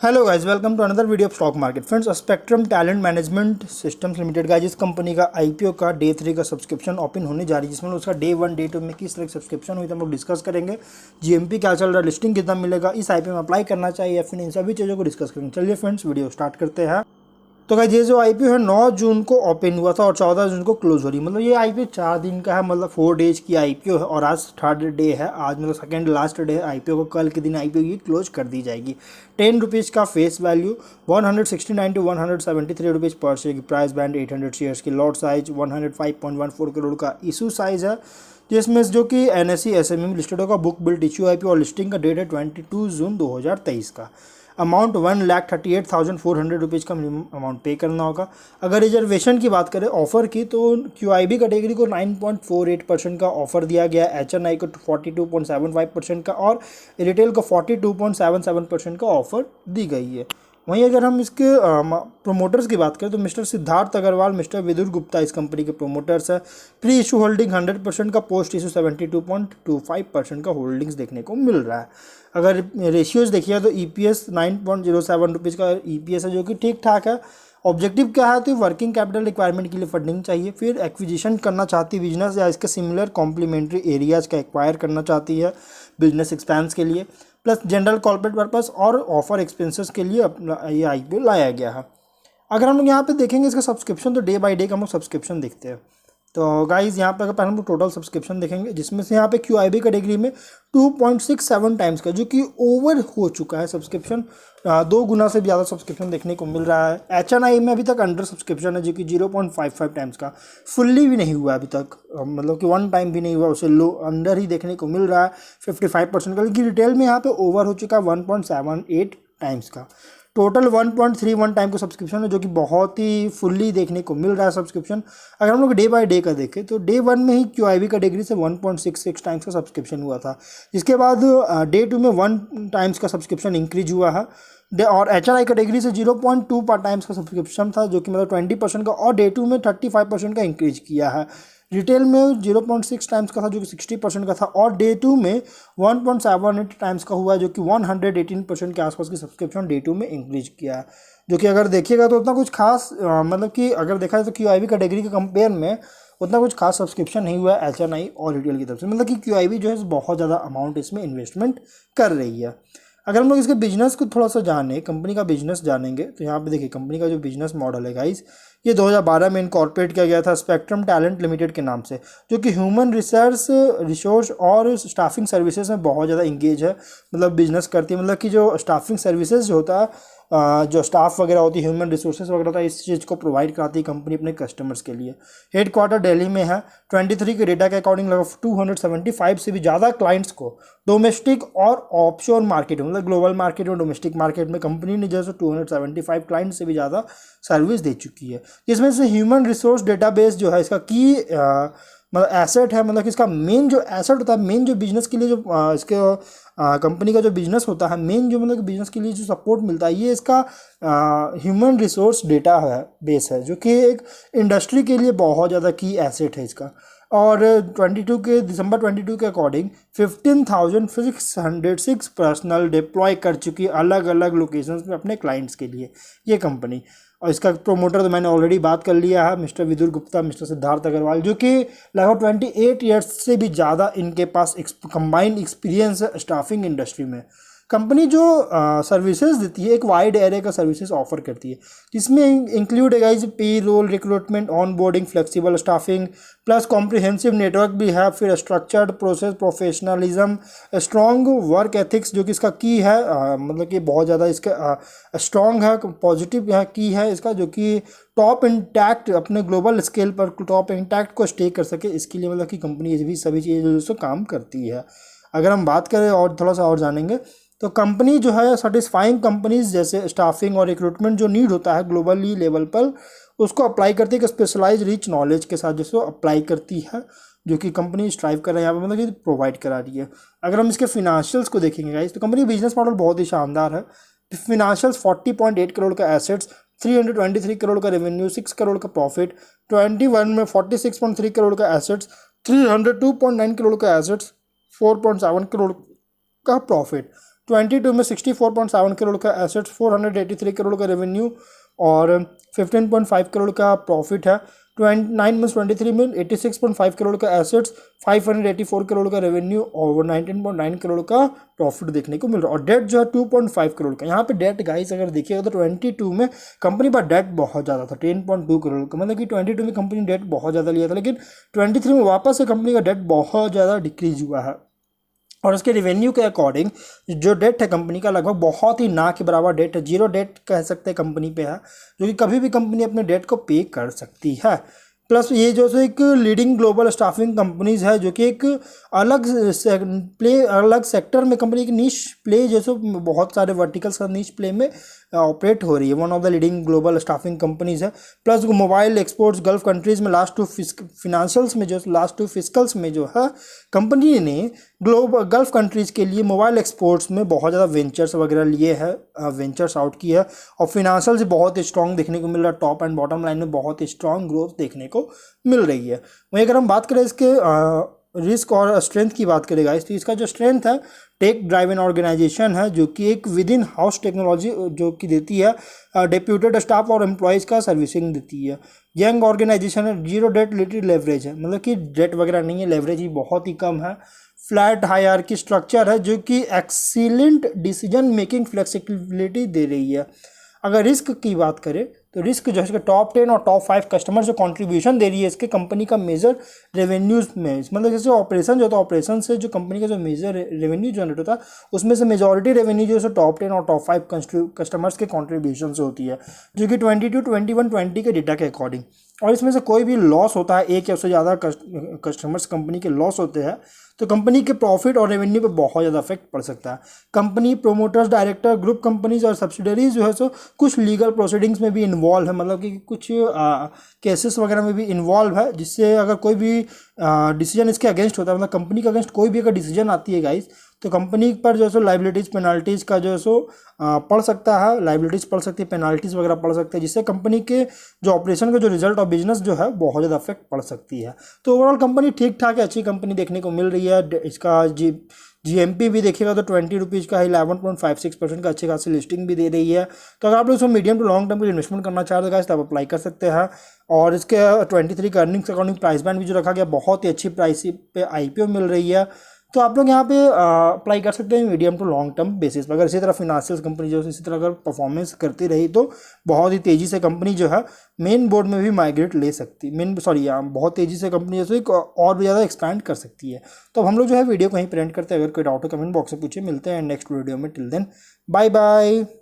Hello guys, welcome to another video of stock market. Friends, Spectrum Talent Management Systems limited का जिस company का IPO का day 3 का subscription open होने जा रही है, जिसमें उसका डे 1 डे 2 में किस तरह की सब्सक्रिप्शन हुई तो हम लोग डिस्कस करेंगे। जीएमपी क्या चल रहा है, लिस्टिंग कितना मिलेगा, इस आईपीओ में अप्लाई करना चाहिए या फिर इन सभी चीज़ों को डिस्कस करेंगे। चलिए फ्रेंड्स, वीडियो स्टार्ट करते हैं। तो गाइस, ये जो आईपीओ है 9 जून को ओपन हुआ था और 14 जून को क्लोज हो रही है। मतलब ये आईपीओ 4 दिन का है, मतलब 4 डेज की आईपीओ है और आज थर्ड डे है। आज मतलब सेकंड लास्ट डे है आईपीओ को। कल के दिन आईपीओ की क्लोज कर दी जाएगी। 10 रुपीज़ का फेस वैल्यू, 169 टू 173 रुपीज़ पर शेयर की प्राइस बैंड, 800 शेयर्स की लॉट साइज, 105.14 करोड़ का इशू साइज है, जिसमें जो कि एनएसई एसएमई में लिस्टेड होगा। बुक बिल्ड इश्यू आईपीओ और लिस्टिंग का डेट है 22 जून 2023 का। अमाउंट 1,38,400 रुपीज़ का मिनिमम अमाउंट पे करना होगा। अगर रिजर्वेशन की बात करें ऑफर की, तो क्यूआईबी कैटेगरी को 9.48% का ऑफर दिया गया, एचएनआई को 42.75% का और रिटेल को 42.77% का ऑफर दी गई है। वहीं अगर हम इसके प्रोमोटर्स की बात करें तो मिस्टर सिद्धार्थ अग्रवाल, मिस्टर विदुर गुप्ता इस कंपनी के प्रोमोटर्स है। प्री इशू होल्डिंग 100% का, पोस्ट इशू 72.25% का होल्डिंग्स देखने को मिल रहा है। अगर रेशियोज देखिए तो ईपीएस 9.07 रुपीज़ का ईपीएस है, जो कि ठीक ठाक है। ऑब्जेक्टिव क्या है तो वर्किंग कैपिटल रिक्वायरमेंट के लिए फंडिंग चाहिए, फिर एक्विजिशन करना चाहती है बिजनेस या इसके सिमिलर कॉम्प्लीमेंट्री एरियाज का एक्वायर करना चाहती है बिजनेस एक्सपेंस के लिए, प्लस जनरल कॉर्पोरेट पर्पस और ऑफर एक्सपेंसेस के लिए अपना ये आईपीओ लाया गया है। अगर हम लोग यहाँ पे देखेंगे इसका सब्सक्रिप्शन, तो डे बाय डे का हम लोग सब्सक्रिप्शन देखते हैं। तो गाइज यहाँ पे अगर पहले हम लोग टोटल सब्सक्रिप्शन देखेंगे, जिसमें से यहाँ पे क्यूआईबी कैटेगरी में 2.67 टाइम्स का, जो कि ओवर हो चुका है सब्सक्रिप्शन। 2 गुना से भी ज़्यादा सब्सक्रिप्शन देखने को मिल रहा है। एचएनआई में अभी तक अंडर सब्सक्रिप्शन है, जो कि 0.55 टाइम्स का, फुल्ली भी नहीं हुआ अभी तक, मतलब कि 1 टाइम भी नहीं हुआ, उसे लो अंडर ही देखने को मिल रहा है 55% का। लेकिन रिटेल में यहाँ पे ओवर हो चुका है 1.78 टाइम्स का। टोटल 1.31 टाइम का सब्सक्रिप्शन है, जो कि बहुत ही फुल्ली देखने को मिल रहा है सब्सक्रिप्शन। अगर हम लोग डे बाय डे का देखें तो डे 1 में ही क्यूआईबी कैटेगरी से 1.66 टाइम्स का सब्सक्रिप्शन हुआ था। इसके बाद डे 2 में 1 टाइम्स का सब्सक्रिप्शन इंक्रीज हुआ है और एचआरआई कैटेगरी से 0.2 पर टाइम्स का सब्सक्रिप्शन था, जो कि मतलब 20% का, और डे 2 में 35% का इंक्रीज किया है। रिटेल में 0.6 टाइम्स का था, जो कि 60% का था, और डे 2 में 1.78 टाइम्स का हुआ, जो कि 118% के आसपास की सब्सक्रिप्शन डे 2 में इंक्रीज किया है। जो कि अगर देखिएगा तो उतना कुछ खास मतलब कि अगर देखा जाए तो क्यूआईबी कैटेगरी के कंपेयर में उतना कुछ खास सब्सक्रिप्शन नहीं हुआ है एचएनआई और रिटेल की तरफ से। मतलब कि क्यूआईबी जो है बहुत ज़्यादा अमाउंट इसमें इन्वेस्टमेंट कर रही है। अगर हम लोग इसके बिजनेस को थोड़ा सा जाने, कंपनी का बिजनेस जानेंगे, तो यहाँ पे देखिए कंपनी का जो बिजनेस मॉडल है गाइस, ये 2012 में इनकॉर्पोरेट किया गया था स्पेक्ट्रम टैलेंट लिमिटेड के नाम से, जो कि ह्यूमन रिसोर्स और स्टाफिंग सर्विसेज में बहुत ज़्यादा इंगेज है। मतलब बिजनेस करती है, मतलब कि जो स्टाफिंग सर्विसेज जो होता है, जो स्टाफ वगैरह होती है, ह्यूमन रिसोर्सेज वगैरह होता है, इस चीज़ को प्रोवाइड कराती है कंपनी अपने कस्टमर्स के लिए। हेड क्वार्टर दिल्ली में है। 23 के डेटा के अकॉर्डिंग लगभग 275 से भी ज़्यादा क्लाइंट्स को डोमेस्टिक और ऑफशोर मार्केट, मतलब ग्लोबल मार्केट और डोमेस्टिक मार्केट में कंपनी ने जैसे 275 क्लाइंट से भी ज़्यादा सर्विस दे चुकी है। जिसमें से ह्यूमन रिसोर्स डेटाबेस जो है इसका की मतलब एसेट है, मतलब कि इसका मेन जो एसेट होता है, मेन जो बिजनेस के लिए जो इसके कंपनी का जो बिजनेस होता है, मेन जो मतलब बिजनेस के लिए जो सपोर्ट मिलता है, ये इसका ह्यूमन रिसोर्स डेटा है, बेस है, जो कि एक इंडस्ट्री के लिए बहुत ज़्यादा की एसेट है इसका। और 22 के दिसंबर 22 के अकॉर्डिंग 15,606 पर्सनल डिप्लॉय कर चुकी है अलग अलग लोकेशंस में अपने क्लाइंट्स के लिए ये कंपनी। और इसका प्रोमोटर तो मैंने ऑलरेडी बात कर लिया है, मिस्टर विदुर गुप्ता, मिस्टर सिद्धार्थ अग्रवाल, जो कि लगभग 28 ईयर्स से भी ज़्यादा इनके पास कंबाइंड एक्सपीरियंस है स्टाफिंग इंडस्ट्री में। कंपनी जो सर्विसेज देती है, एक वाइड एरे का सर्विसेज ऑफर करती है, जिसमें इंक्लूड है guys payroll, recruitment, onboarding, flexible staffing, plus comprehensive network भी है, फिर structured process, professionalism, strong work ethics, जो कि इसका की है, मतलब कि बहुत ज़्यादा इसका स्ट्रॉन्ग है, पॉजिटिव है की है इसका, जो कि टॉप इंटैक्ट अपने ग्लोबल स्केल पर टॉप इंटैक्ट को स्टे कर सके, इसके लिए मतलब कि कंपनी ये भी सभी चीज़ें जो काम करती है। अगर हम बात करें और थोड़ा सा और जानेंगे, तो कंपनी जो है सेटिस्फाइंग कंपनीज जैसे स्टाफिंग और रिक्रूटमेंट जो नीड होता है ग्लोबली लेवल पर, उसको अप्लाई करती है, कि स्पेशलाइज रिच नॉलेज के साथ जिसको अप्लाई करती है, जो कि कंपनी स्ट्राइव कर रहा है यहाँ पे, मतलब कि प्रोवाइड करा रही है। अगर हम इसके फिनेंशियल्स को देखेंगे गाइस, तो कंपनी बिजनेस मॉडल बहुत ही शानदार है। फिनेंशियल्स 40.8 करोड़ का एसेट्स, 323 करोड़ का रेवेन्यू, 6 करोड़ का प्रॉफिट, 21 में 46.3 करोड़ का एसेट्स, 302.9 करोड़ का एसेट्स, 4.7 करोड़ का प्रॉफिट, 22 में 64.7 करोड़ का एसेट्स, 483 करोड़ का रेवेन्यू और 15.5 करोड़ का प्रॉफिट है। 23 में 86.5 करोड़ का एसेट्स, 584 करोड़ का रेवेन्यू और 19.9 करोड़ का प्रॉफिट देखने को मिल रहा है। और डेट जो है 2.5 करोड़ का। यहाँ पे डेट गाइस अगर देखिएगा तो 22 में कंपनी पर डेट बहुत ज़्यादा था, 10.2 करोड़ का, मतलब कि 22 में कंपनी डेट बहुत ज़्यादा लिया था, लेकिन 23 में वापस से कंपनी का डेट बहुत ज़्यादा डिक्रीज हुआ है। और उसके रेवेन्यू के अकॉर्डिंग जो डेट है कंपनी का लगभग बहुत ही ना के बराबर डेट है, जीरो डेट कह सकते हैं कंपनी पे है, जो कि कभी भी कंपनी अपने डेट को पे कर सकती है। प्लस ये जो है एक लीडिंग ग्लोबल स्टाफिंग कंपनीज है, जो कि एक अलग सेक्टर में कंपनी की नीश प्ले जैसे बहुत सारे वर्टिकल्स का नीश प्ले में ऑपरेट हो रही है। One of the leading global staffing companies है। Plus mobile exports gulf countries में लास्ट टू फिस्कल्स में जो है कंपनी ने गल्फ कंट्रीज के लिए मोबाइल एक्सपोर्ट्स में बहुत ज़्यादा वेंचर्स वगैरह लिए हैं, वेंचर्स आउट की है। और फिनेंशियल से बहुत स्ट्रॉन्ग देखने को मिल रहा है, टॉप एंड बॉटम लाइन में बहुत स्ट्रॉन्ग ग्रोथ देखने को मिल रही है। वहीं अगर हम बात करें इसके रिस्क और स्ट्रेंथ की बात करेगा तो इसका जो स्ट्रेंथ है टेक ड्राइवन ऑर्गेनाइजेशन है, जो कि एक विद इन हाउस टेक्नोलॉजी जो कि देती है, डेप्यूटेड स्टाफ और एम्प्लॉयज़ का सर्विसिंग देती है। यंग ऑर्गेनाइजेशन है, जीरो डेट रिलेटेड लेवरेज है, मतलब कि डेट वगैरह नहीं है, लेवरेज ही बहुत ही कम है। फ्लैट हायरार्की स्ट्रक्चर है, जो कि एक्सीलेंट डिसीजन मेकिंग फ्लेक्सिबिलिटी दे रही है। अगर रिस्क की बात करें तो रिस्क जो है इसके टॉप 10 और टॉप 5 कस्टमर जो कंट्रीब्यूशन दे रही है इसके कंपनी का मेजर रेवेन्यूज में, मतलब जैसे ऑपरेशन जो होता है, ऑपरेशन से जो कंपनी का जो मेजर रेवेन्यू जनरेट होता है उसमें से मेजॉरिटी रेवेन्यू जो है टॉप 10 और टॉप 5 कस्टमर्स के कॉन्ट्रीब्यूशन से होती है, जो कि 22, 21, 20 के डेटा के अकॉर्डिंग। और इसमें से कोई भी लॉस होता है, एक या उससे ज़्यादा कस्टमर्स कंपनी के लॉस होते हैं, तो कंपनी के प्रॉफिट और रेवेन्यू पे बहुत ज़्यादा इफेक्ट पड़ सकता है। Company promoters, director, group companies और सब्सिडरीज जो है सो कुछ लीगल प्रोसीडिंग्स में भी इन्वॉल्व है, मतलब कि कुछ केसेस वगैरह में भी इन्वॉल्व है, जिससे अगर कोई भी डिसीजन इसके अगेंस्ट होता है, मतलब कंपनी के अगेंस्ट कोई भी अगर डिसीजन आती है गाइस, तो कंपनी पर जो है सो लाइबिलिटीज़ पेनाल्टीज़ का जो है सो पड़ सकता है, लाइबिलिटीज़ पड़ सकती है, पेनाल्टीज़ वगैरह पड़ सकती है, जिससे कंपनी के जो ऑपरेशन का जो रिजल्ट और बिजनेस जो है बहुत ज़्यादा इफेक्ट पड़ सकती है। तो ओवरऑल कंपनी ठीक ठाक है, अच्छी कंपनी देखने को मिल रही है। इसका जीएमपी भी देखिएगा तो 20 रुपीज़ का 11.56% का अच्छी खासी लिस्टिंग भी दे रही है। तो अगर आप लोग इसमें मीडियम टू लॉन्ग टर्म के लिए इन्वेस्टमेंट करना चाहते हैं तो आप अप्लाई कर सकते हैं। और इसके 23 का अर्निंग्स अकॉर्डिंग प्राइस बैंड भी जो रखा गया, बहुत ही अच्छी प्राइस पे आईपीओ मिल रही है। तो आप लोग यहाँ पे अप्लाई कर सकते हैं medium to long term basis पर। अगर इसी तरह फिनांशियल कंपनी जो है इसी तरह अगर परफॉर्मेंस करती रही तो बहुत ही तेज़ी से कंपनी जो है मेन बोर्ड में भी माइग्रेट ले सकती बहुत तेज़ी से कंपनी जैसे और भी ज़्यादा एक्सपैंड कर सकती है। तो अब हम लोग जो है वीडियो को यहीं प्रिंट करते हैं। अगर कोई डाउट हो कमेंट बॉक्स में पूछे। मिलते हैं नेक्स्ट वीडियो में। Till then bye bye.